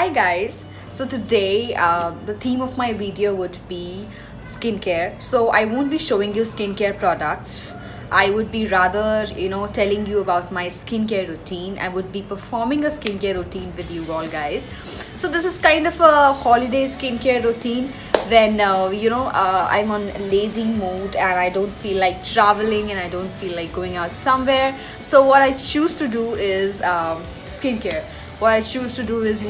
Hi guys, so today the theme of my video would be skincare. So I won't be showing you skincare products. I would be rather, telling you about my skincare routine. I would be performing a skincare routine with you all guys. So this is kind of a holiday skincare routine when I'm on lazy mood and I don't feel like traveling and I don't feel like going out somewhere. So what I choose to do is skincare. What I choose to do is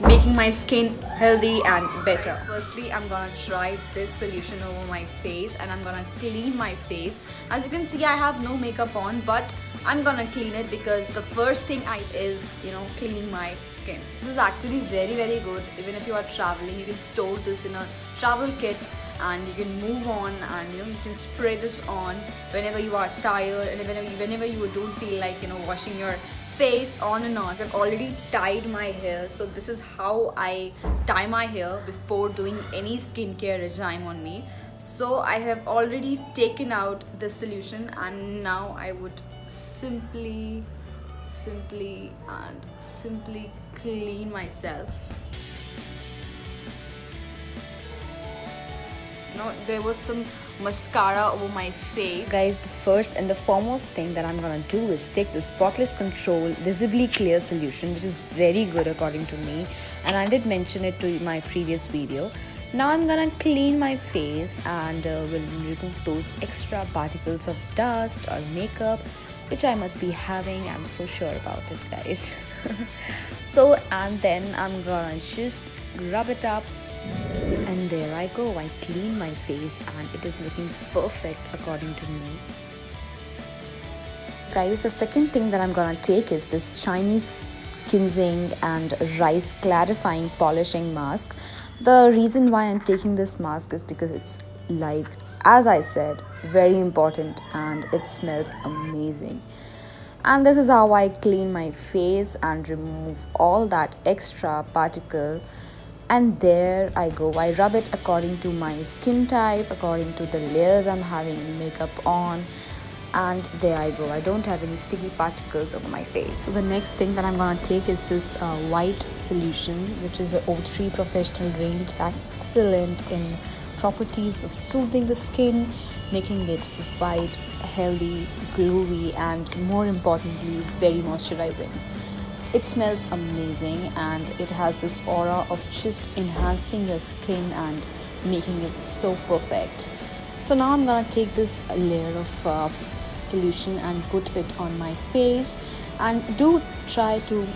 making my skin healthy and better. Firstly, I'm gonna try this solution over my face and I'm gonna clean my face. As you can see, I have no makeup on, but I'm gonna clean it because the first thing I is cleaning my skin. This is actually very good. Even if you are traveling, you can store this in a travel kit and you can move on, and you can spray this on whenever you are tired and whenever you don't feel like washing your face on and on. I've already tied my hair, so this is how I tie my hair before doing any skincare regime on me. So I have already taken out the solution and now I would simply clean myself. There was some mascara over my face. Guys, the first and the foremost thing that I'm gonna do is take the Spotless Control Visibly Clear solution, which is very good according to me, and I did mention it to my previous video. Now I'm gonna clean my face and will remove those extra particles of dust or makeup which I must be having. I'm so sure about it, guys. And then I'm gonna just rub it up. And there I go, I clean my face and it is looking perfect according to me. Guys, the second thing that I'm gonna take is this Chinese Ginseng and rice clarifying polishing mask. The reason why I'm taking this mask is because it's, like as I said, very important and it smells amazing. And this is how I clean my face and remove all that extra particle. And there I go, I rub it according to my skin type, according to the layers I'm having makeup on, and there I go, I don't have any sticky particles over my face. So the next thing that I'm gonna take is this white solution, which is a O3 professional range, excellent in properties of soothing the skin, making it white, healthy, glowy, and more importantly, very moisturizing. It smells amazing and it has this aura of just enhancing your skin and making it so perfect. So now I'm gonna take this layer of solution and put it on my face, and do try to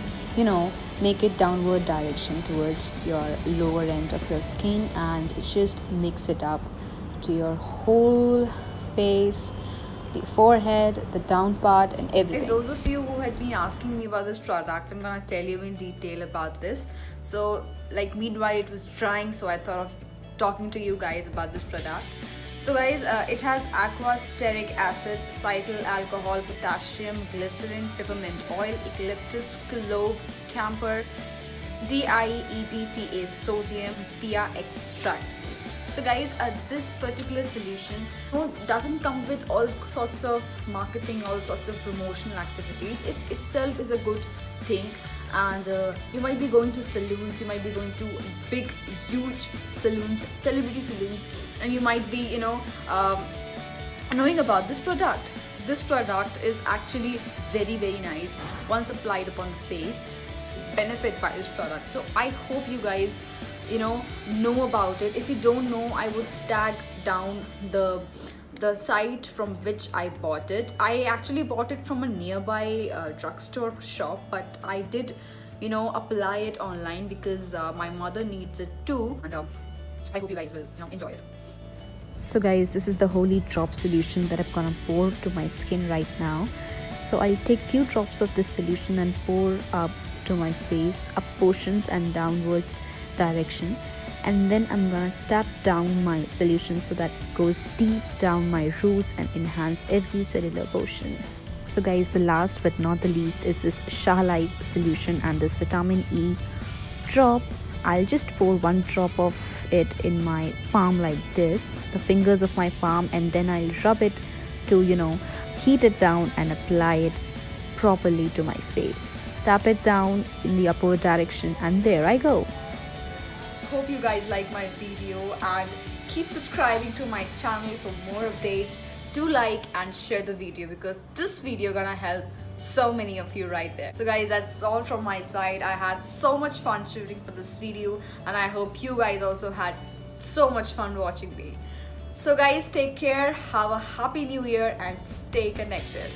make it downward direction towards your lower end of your skin and just mix it up to your whole face, the forehead, the down part, and everything. Those of you who had been asking me about this product, I'm gonna tell you in detail about this. So meanwhile it was drying, so I thought of talking to you guys about this product. So guys, it has aqua stearic acid, cetyl alcohol, potassium, glycerin, peppermint oil, eucalyptus, cloves, camphor, DIEDTA, sodium, pia extract. So guys, this particular solution doesn't come with all sorts of marketing, all sorts of promotional activities. It itself is a good thing, and you might be going to salons, you might be going to big huge salons, celebrity salons, and you might be knowing about this product. This product is actually very nice once applied upon the face. Benefit by this product. So I hope you guys know about it. If you don't know, I would tag down the site from which I bought it. I actually bought it from a nearby drugstore shop, but I did apply it online because my mother needs it too, and I hope you guys will enjoy it. So guys, this is the holy drop solution that I'm gonna pour to my skin right now. So I'll take few drops of this solution and pour up to my face, up portions and downwards direction, and then I'm gonna tap down my solution so that it goes deep down my roots and enhance every cellular portion. So guys, the last but not the least is this Shah light solution and this vitamin E drop. I'll just pour one drop of it in my palm like this, the fingers of my palm, and then I'll rub it to heat it down and apply it properly to my face. tap it down in the upward direction, and there I go. Hope you guys like my video and keep subscribing to my channel for more updates. Do like and share the video because this video gonna help so many of you right there. So guys, that's all from my side. I had so much fun shooting for this video and I hope you guys also had so much fun watching me. So guys, take care, have a happy new year and stay connected.